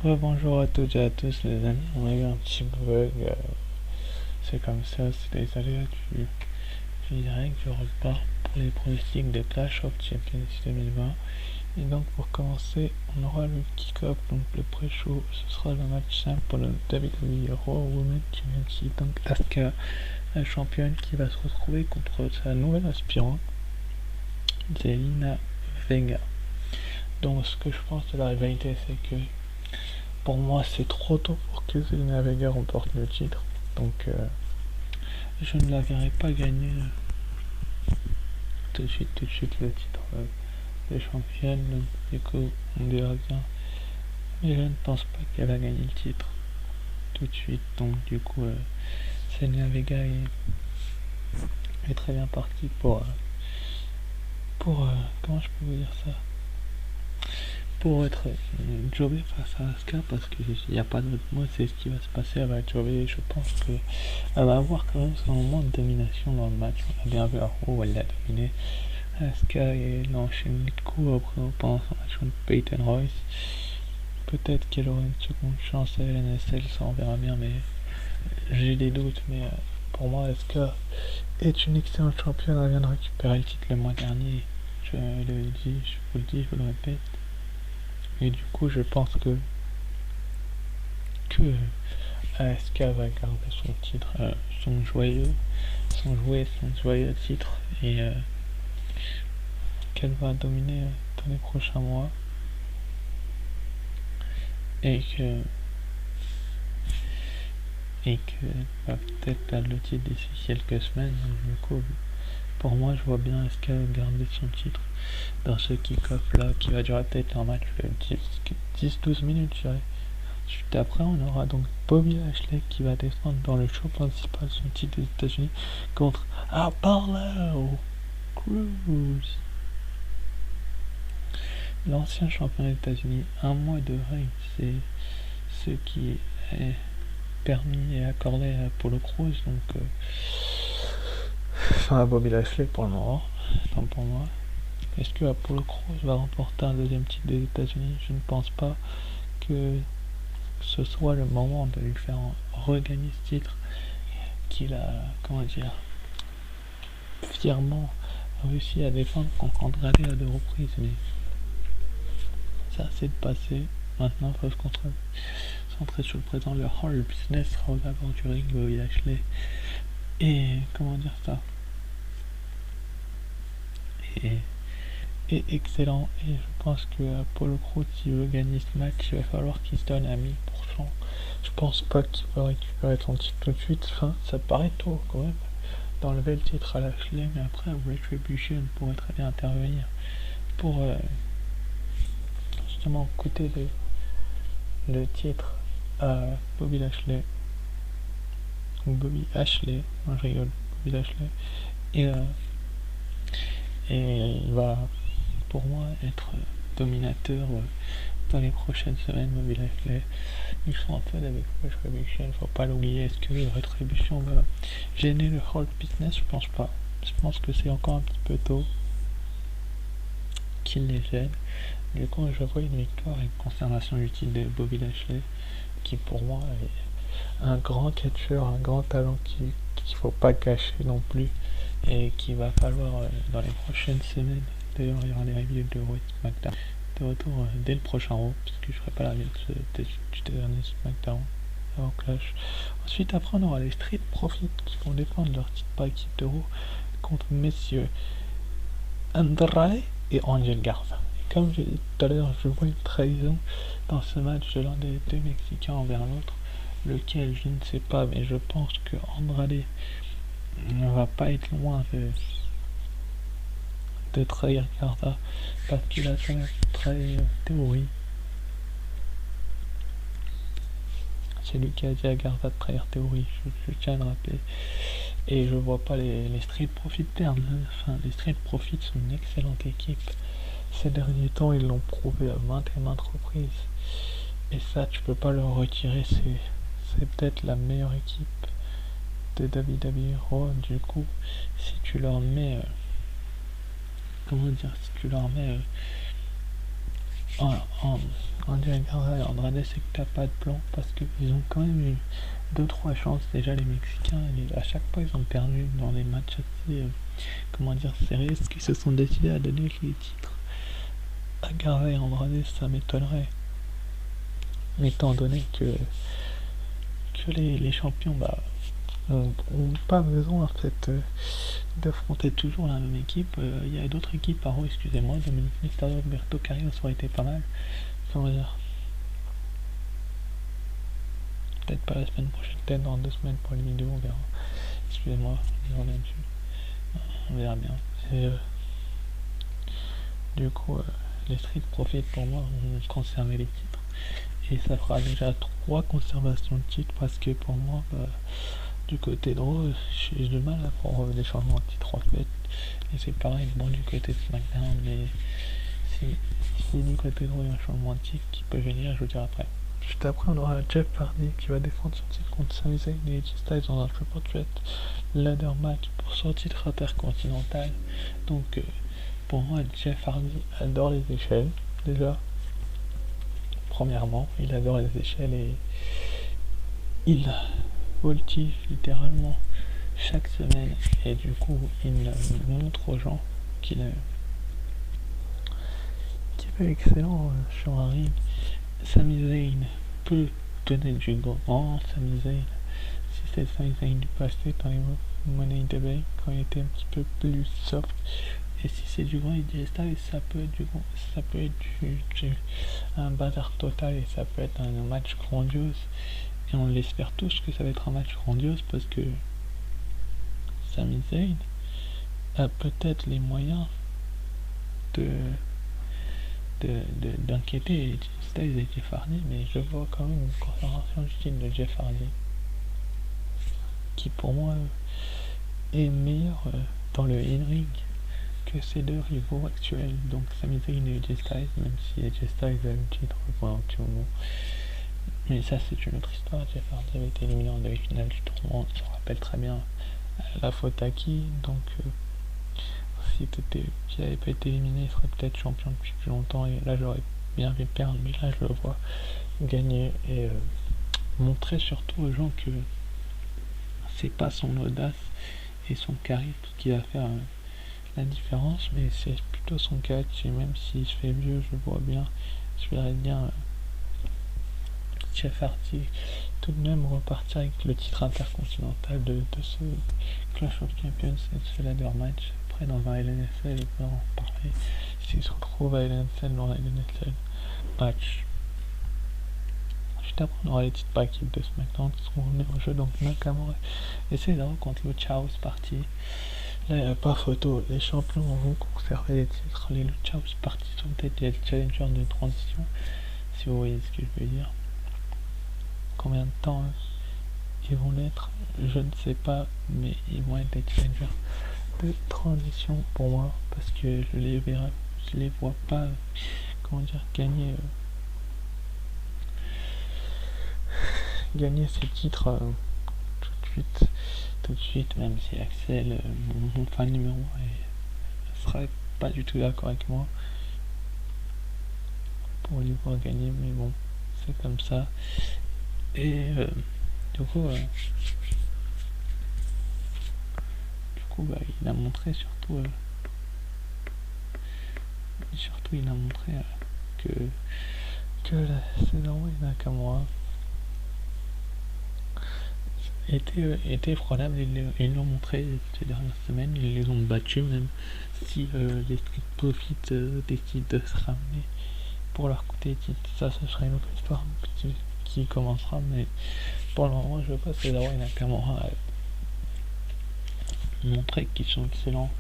Bonjour à toutes et à tous les amis, on a eu un petit bug, c'est comme ça, c'est les aléas du direct, je repars pour les pronostics de Clash of Champions 2020. Et donc pour commencer, on aura le kick-off, donc le pré-show, ce sera le match simple pour le WWE Raw Women's Championship, donc Asuka, la championne qui va se retrouver contre sa nouvelle aspirante, Zelina Vega. Donc ce que je pense de la rivalité, c'est que pour moi c'est trop tôt pour que Zelina Vega remporte le titre, donc je ne la verrai pas gagner tout de suite le titre de championne, donc du coup on verra bien, mais je ne pense pas qu'elle va gagner le titre tout de suite, donc du coup Zelina Vega est très bien partie pour comment je peux vous dire ça, pour être jobé face à Asuka, parce qu'il n'y a pas d'autre mot, c'est ce qui va se passer, elle va être jobée, et je pense qu'elle va avoir quand même son moment de domination dans le match. On a bien vu à Raw où elle l'a dominé, Asuka, et elle enchaîne les coups pendant son match contre Peyton Royce. Peut-être qu'elle aura une seconde chance à LNSL, ça on verra bien, mais j'ai des doutes, mais pour moi Asuka est une excellente championne, elle vient de récupérer le titre le mois dernier, je le dis, je vous le dis, je vous le répète. Et du coup, je pense que ASK va garder son titre, son joyeux titre, et qu'elle va dominer dans les prochains mois, et que va peut-être perdre le titre d'ici quelques semaines. Donc, du coup, pour moi, je vois bien ASK garder son titre dans ce kick-off là qui va durer peut-être un match de 10-12 minutes, je dirais. Juste après, on aura donc Bobby Lashley qui va défendre dans le show principal son titre des États-Unis contre Apollo Crews, l'ancien champion des États-Unis. Un mois de règne, c'est ce qui est permis et accordé à Apollo Crews, donc enfin à Bobby Lashley pour le moment. Tant pour moi. Est-ce que Apollo Crews va remporter un deuxième titre des États-Unis? Je ne pense pas que ce soit le moment de lui faire regagner ce titre qu'il a, comment dire, fièrement réussi à défendre contre Andrade à 2 reprises. Mais ça c'est de passé. Maintenant il faut se concentrer sur le présent. Le whole business sera aux abords du ring, Bobby Lashley et comment dire ça, et excellent, et je pense que Apollo Crews, s'il veut gagner ce match, il va falloir qu'il se donne à 1000%. Je pense pas qu'il va récupérer son titre tout de suite, enfin, ça paraît tôt quand même d'enlever le titre à Lashley, mais après Retribution pourrait très bien intervenir pour justement coûter le titre à Bobby Lashley, ou Bobby Ashley, moi je rigole, Bobby Lashley, et il va pour moi être dominateur dans les prochaines semaines. Bobby Lashley, ils sont en fait avec Retribution, faut pas l'oublier. Est-ce que Retribution va gêner le whole business? Je pense pas, je pense que c'est encore un petit peu tôt qu'il les gêne. Du coup je vois une victoire et une conservation du titre de Bobby Lashley, qui pour moi est un grand catcheur, un grand talent qu'il faut pas cacher non plus, et qu'il va falloir dans les prochaines semaines. D'ailleurs il y aura des reviews de Raw et SmackDown de retour dès le prochain Raw, puisque je ferai pas la review du dernier SmackDown avant Clash. Ensuite après on aura les Street Profits qui vont défendre leur titre par équipe de Raw contre messieurs Andrade et Angel Garza. Et comme j'ai dit tout à l'heure, je vois une trahison dans ce match de l'un des deux Mexicains envers l'autre, lequel je ne sais pas, mais je pense que Andrade ne va pas être loin de trahir Garza, parce qu'il a quand même trahi Théorie. C'est lui qui a dit à Garza de trahir Théorie, je tiens à le rappeler. Et je vois pas les Street Profits perdre. Enfin, les Street Profits sont une excellente équipe. Ces derniers temps, ils l'ont prouvé à maintes et maintes reprises. Et ça, tu peux pas leur retirer. C'est peut-être la meilleure équipe de WWE Raw. Du coup, si tu leur mets, comment dire, si tu leur mets en, en, en Diaguara et Andrade, c'est que t'as pas de plan parce qu'ils ont quand même eu 2-3 chances déjà les Mexicains et à chaque fois ils ont perdu dans des matchs assez comment dire serrés. Est-ce qu'ils se sont décidés à donner les titres à Garra et Andrade? Ça m'étonnerait, étant donné que les champions ont pas besoin en fait d'affronter toujours la même équipe. Il y a d'autres équipes, excusez-moi, Dominique Mysterio, Alberto Carrillo, ça aurait été pas mal. Comment dire, peut-être pas la semaine prochaine, peut-être dans 2 semaines pour les vidéos, on verra. Excusez-moi, je reviens dessus. On verra bien. Du coup, les Street Profits pour moi ont conservé les titres. Et ça fera déjà 3 conservations de titres parce que pour moi, du côté de Raw, j'ai du mal à prendre des changements de titre en fait. Et c'est pareil, bon, du côté de SmackDown, mais si du côté de Raw il y a un changement de titre qui peut venir, je vous dirai après. Juste après, on aura Jeff Hardy qui va défendre son titre contre Sami Zayn et AJ Styles dans un triple threat ladder match pour son titre intercontinental. Donc, pour moi, Jeff Hardy adore les échelles, déjà. Premièrement, il adore les échelles et il voltige littéralement chaque semaine. Et du coup, il montre aux gens qu'il est excellent sur un ring. Sami Zayn peut donner du grand. Sami Zayn, si c'est Sami Zayn du passé dans les Money in the Bank, quand il était un petit peu plus soft. Et si c'est du grand AJ Styles, ça peut être ça peut être un bazar total et ça peut être un match grandiose. Et on l'espère tous que ça va être un match grandiose parce que Sami Zayn a peut-être les moyens d'inquiéter Styles et Jeff Hardy, mais je vois quand même une conservation du titre de Jeff Hardy qui pour moi est meilleur dans le in-ring que ces deux rivaux actuels, donc Sami Zayn et AJ Styles, même si AJ Styles a eu le titre pendant un petit moment. Mais ça c'est une autre histoire. Jeff Hardy avait été éliminé en demi-finale du tournoi, on se rappelle très bien la faute à qui, donc s'il n'avait pas été éliminé, il serait peut-être champion depuis plus longtemps et là j'aurais bien vu perdre, mais là je le vois gagner et montrer surtout aux gens que c'est pas son audace et son charisme qui va faire la différence, mais c'est plutôt son catch. Et même s'il se fait vieux, je vois bien, je verrais bien Jeff Hardy tout de même repartir avec le titre intercontinental de ce Clash of Champions et de ce ladder match. Après dans un LNSL, on peut en parler s'il se retrouve à LNSL dans un LNSL match. Juste après on aura les titres par équipe de SmackDown qui seront revenus au jeu, donc Nakamura et Cesaro contre Lucha House Party. Là, il n'y a pas photo. Les champions vont conserver les titres. Les Lucha House Party sont peut-être les challengers de transition, si vous voyez ce que je veux dire. Combien de temps ils vont l'être, je ne sais pas, mais ils vont être des challengers de transition pour moi, parce que je les vois pas, comment dire, gagner ces titres tout de suite, même si Axel, mon fan numéro 1, serait pas du tout d'accord avec moi pour les voir gagner, mais bon, c'est comme ça. Et du coup, il a montré surtout il a montré que Cesaro et Nakamura étaient freinables. Ils l'ont montré ces dernières semaines, ils les ont battus, même si les Street Profits décident de se ramener pour leur coûter les titres. Ça serait une autre histoire qui commencera, mais pour le moment je veux pas Cesaro et Nakamura montrer qu'ils sont excellents,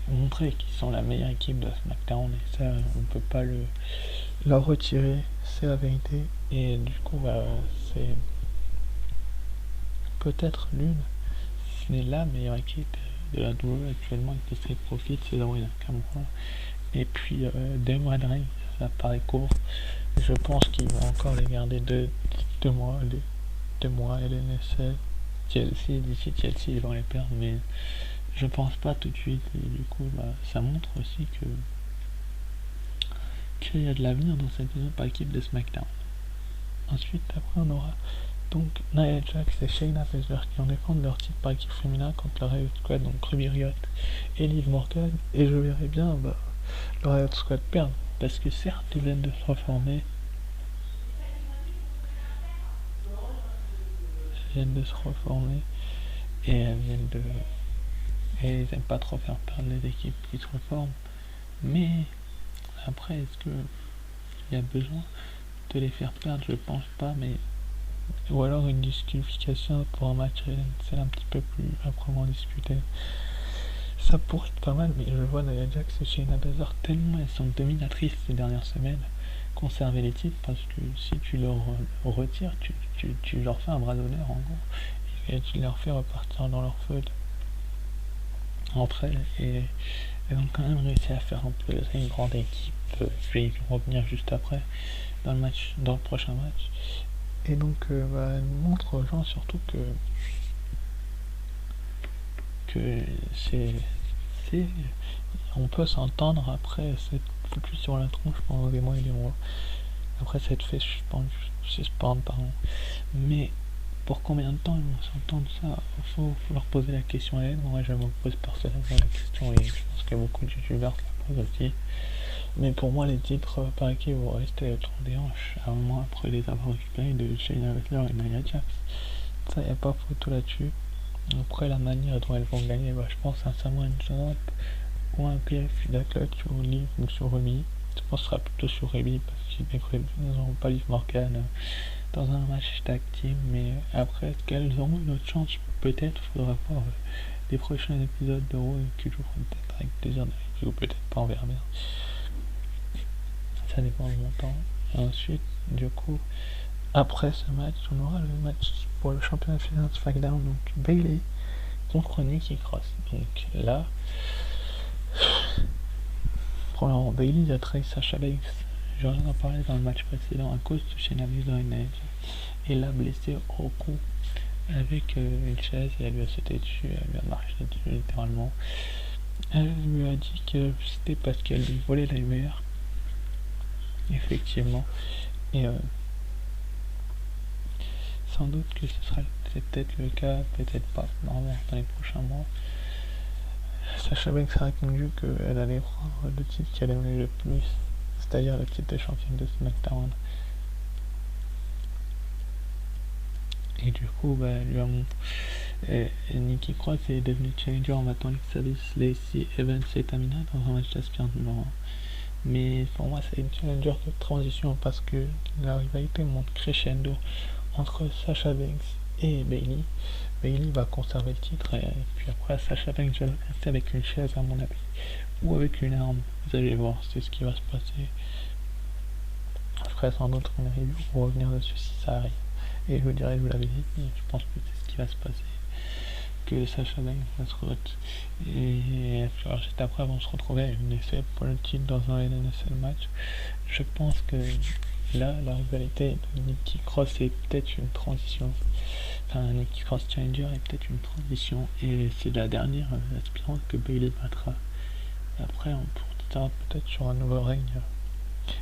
montrer qu'ils sont la meilleure équipe de SmackDown, et ça on peut pas leur retirer, c'est la vérité. Et du coup c'est peut-être l'une, si ce n'est la meilleure équipe de la WWE actuellement avec les Street Profits, Cesaro et Nakamura. Et puis 2 mois de règne, ça paraît court. Je pense qu'ils vont encore les garder 2 mois, LNSL, TLC, d'ici TLC ils vont les perdre, mais je pense pas tout de suite. Et du coup ça montre aussi qu'il y a de l'avenir dans cette deuxième équipe de SmackDown. Ensuite, après, on aura donc Nia Jax et Shayna Baszler qui vont défendre leur titre par équipe féminin contre le Riot Squad, donc Ruby Riott et Liv Morgan. Et je verrais bien le Riot Squad perdre, parce que certes, ils viennent de se reformer. Et ils n'aiment pas trop faire perdre les équipes qui se reforment. Mais après, est-ce qu'il y a besoin de les faire perdre? Je pense pas, mais ou alors une disqualification pour un match, c'est un petit peu plus âprement discuté. Ça pourrait être pas mal, mais je vois Nia Jax et Shayna Baszler tellement elles sont dominatrices ces dernières semaines, conserver les titres, parce que si tu leur retires, tu leur fais un bras d'honneur en gros, et tu leur fais repartir dans leur feud entre elles, et elles ont quand même réussi à faire un peu une grande équipe. Je vais y revenir juste après dans le prochain match. Et donc elle montre aux gens surtout que on peut s'entendre après cette foutu sur la tronche pendant des mois et des mois, après cette fait suspendre, pardon. Mais pour combien de temps ils vont s'entendre? Ça, faut leur poser la question à elle. Moi je me pose personnellement la question, et je pense que beaucoup de youtubeurs la posent aussi. Mais pour moi, les titres par équipe vont rester autour des hanches, à un moment après les avoir récupérés de Shayna Baszler et Nia Jax. Ça, y a pas photo là-dessus. Après, la manière dont elles vont gagner, je pense sincèrement une jump ou un PF d'athlète sur Liv ou sur Ruby. Je pense que ce sera plutôt sur Ruby, parce qu'ils n'auront pas Liv Morgan dans un match tag team. Mais après, est-ce qu'elles auront une autre chance? Peut-être, faudra voir les prochains épisodes de Raw qui joueront peut-être avec plaisir d'inviter, ou peut-être pas, on verra bien. Ça dépend du montant. Et ensuite, du coup, après ce match, on aura le match pour le championnat féminin de SmackDown, donc Bayley contre Nikki Cross. Donc là, premièrement, Bayley a trahi Sasha Banks. J'en ai parlé dans le match précédent à cause de Shayna Baszler et l'a blessée au cou avec une chaise, et elle lui a sauté dessus, elle lui a marché dessus littéralement. Elle lui a dit que c'était parce qu'elle lui volait la lumière, effectivement, et sans doute que c'est peut-être le cas, peut-être pas, normalement dans les prochains mois. Sasha Banks a répondu qu'elle allait prendre le titre qu'elle aimait le plus, c'est-à-dire le titre de championne de SmackDown. Et du coup, Nikki Cross est devenue challenger en battant Elizabeth, Lacey Evans et Tamina dans un match d'aspirant numéro 1. Mais pour moi, c'est une challenger de transition, parce que la rivalité monte crescendo entre Sasha Banks et Bayley. Bayley va conserver le titre, et puis après Sasha Banks va rester avec une chaise, à mon avis, ou avec une arme. Vous allez voir, c'est ce qui va se passer. Je ferai sans doute une review pour revenir dessus si ça arrive. Et je vous dirai, je vous l'avais dit, je pense que c'est ce qui va se passer. Que Sasha Banks va se retrouver. Et alors, juste après, vont se retrouver à une essai pour le titre dans un NSL match. Je pense que là, la rivalité de Nikki Cross est peut-être une transition. Enfin, Nikki Cross Challenger est peut-être une transition. Et c'est la dernière aspirante que Bayley battra. Après, on pourra peut-être sur un nouveau règne.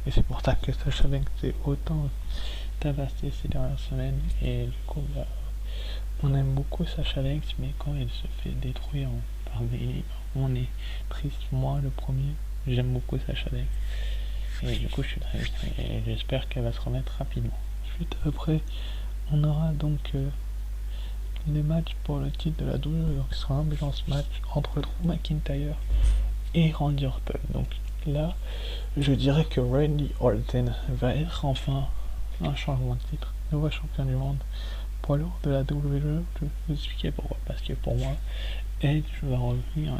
Et c'est pour ça que Sasha Banks est autant tabassé ces dernières semaines. Et du coup, on aime beaucoup Sasha Banks, mais quand elle se fait détruire par Bayley, on est triste. Moi, le premier, j'aime beaucoup Sasha Banks. Et du coup, je suis triste. Et j'espère qu'elle va se remettre rapidement. Ensuite, après, on aura donc les matchs pour le titre de la WWE. Donc, ce sera un ambulance match entre Drew McIntyre et Randy Orton. Donc là, je dirais que Randy Orton va être enfin un changement de titre, nouveau champion du monde poids lourd de la WWE. Je vais vous expliquer pourquoi. Parce que pour moi, Edge va revenir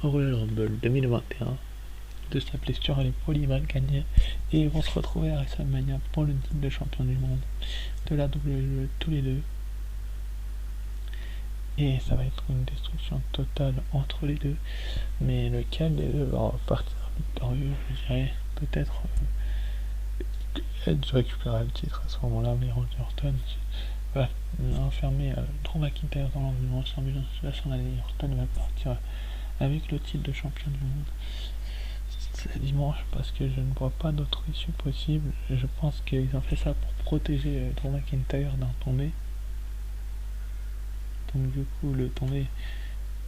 au Royal Rumble 2021 de sa blessure à l'épaule, il va gagner et ils vont se retrouver à WrestleMania pour le titre de champion du monde de la WWE tous les deux. Et ça va être une destruction totale entre les deux, mais lequel des deux va repartir victorieux? Je dirais peut-être Edge récupérera le titre à ce moment-là, mais Randy Orton va enfermer Drew McIntyre dans l'ambulance va s'en aller. Orton va partir avec le titre de champion du monde. c'est dimanche parce que je ne vois pas d'autre issue possible. Je pense qu'ils ont fait ça pour protéger Drew McIntyre d'un tombé. Donc du coup, le tombé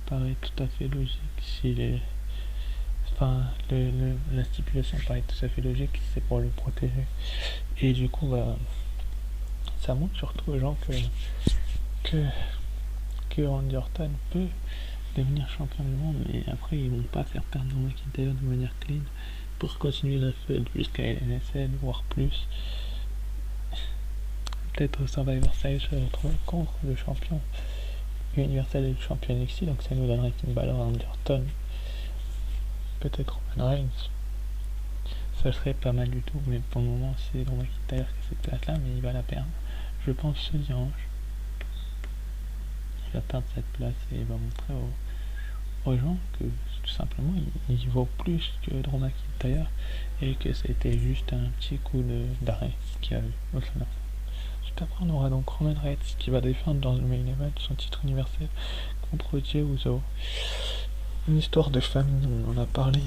paraît tout à fait logique s'il est... Enfin, la stipulation paraît tout à fait logique, c'est pour le protéger. Et du coup, bah, ça montre surtout aux gens que Randy Orton peut devenir champion du monde, mais après ils vont pas faire perdre Drew McIntyre de manière clean pour continuer la fête jusqu'à LNSL, voire plus. Peut-être au Survivor Series se retrouver contre le champion universel et le champion NXT, donc ça nous donnerait Finn Balor, Randy Orton, peut-être Roman Reigns. Ça serait pas mal du tout, mais pour le moment c'est Drew McIntyre qui a cette place là, mais il va la perdre. Je pense ce dimanche. Il va perdre cette place et il va montrer aux gens que tout simplement il vaut plus que Drew McIntyre et que c'était juste un petit coup d'arrêt qu'il y a eu au SummerSlam. Juste après on aura donc Roman Reigns qui va défendre dans le main event son titre universel contre Jey Uso. Une histoire de famille, on en a parlé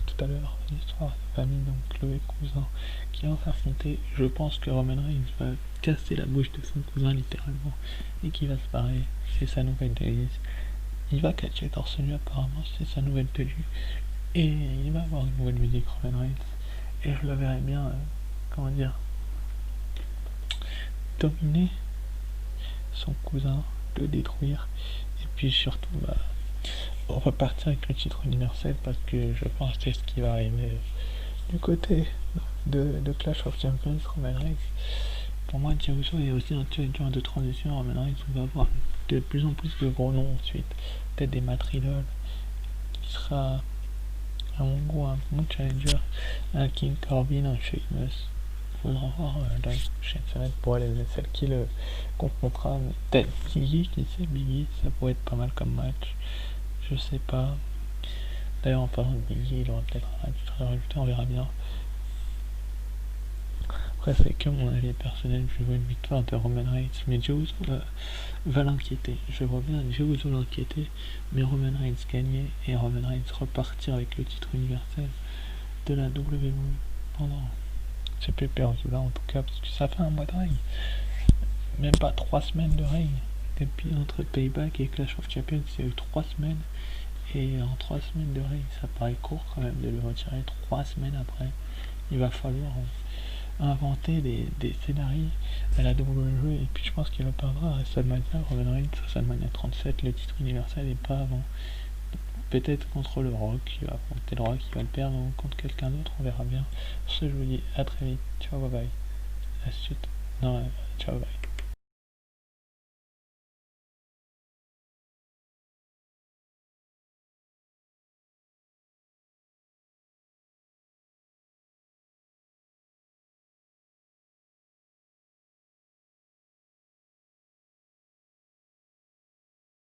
tout à l'heure, une histoire de famille, donc Chloé cousin qui va s'affronter. Je pense que Roman Reigns va casser la bouche de son cousin littéralement et qui va se barrer, c'est sa nouvelle devise. Il va catcher torse nu apparemment, c'est sa nouvelle tenue. Et il va avoir une nouvelle musique Roman Reigns. Et je le verrai bien, dominer son cousin, le détruire. Et puis surtout, repartir avec le titre universel parce que je pense que c'est ce qui va arriver du côté de Clash of Champions. Roman Reigns, pour moi, Jey Uso est aussi un challenger de transition. Roman Reigns, on va avoir de plus en plus de gros noms ensuite, peut-être des Matt Riddle qui sera à mon goût un bon challenger, un King Corbin, un Sheamus. Faudra voir dans les prochaines semaines pour aller celle qui le confrontera, peut-être Biggie, qui sait, Biggie, ça pourrait être pas mal comme match, je sais pas. D'ailleurs en parlant de Biggie, il aura peut-être un match à rajouter, on verra bien. Après c'est que mon avis personnel, je vois une victoire de Roman Reigns, mais Jey Uso va l'inquiéter. Je vois bien Jey Uso l'inquiéter, mais Roman Reigns gagner et Roman Reigns repartir avec le titre universel de la WWE pendant ce pay-per-view là en tout cas, parce que ça fait un mois de règne, même pas 3 semaines de règne. Depuis entre Payback et Clash of Champions, il y a eu 3 semaines, et en 3 semaines de règne, ça paraît court quand même de le retirer 3 semaines après. Il va falloir inventer des scénarios à la WWE, et puis je pense qu'il perdra à WrestleMania, Roman Reigns à WrestleMania 37, le titre universel, et pas avant. Peut-être contre le Rock, il va affronter le Rock, il va le perdre, ou contre quelqu'un d'autre, on verra bien. Sur ce, je vous dis à très vite, ciao, bye bye. La suite, non, ciao, bye.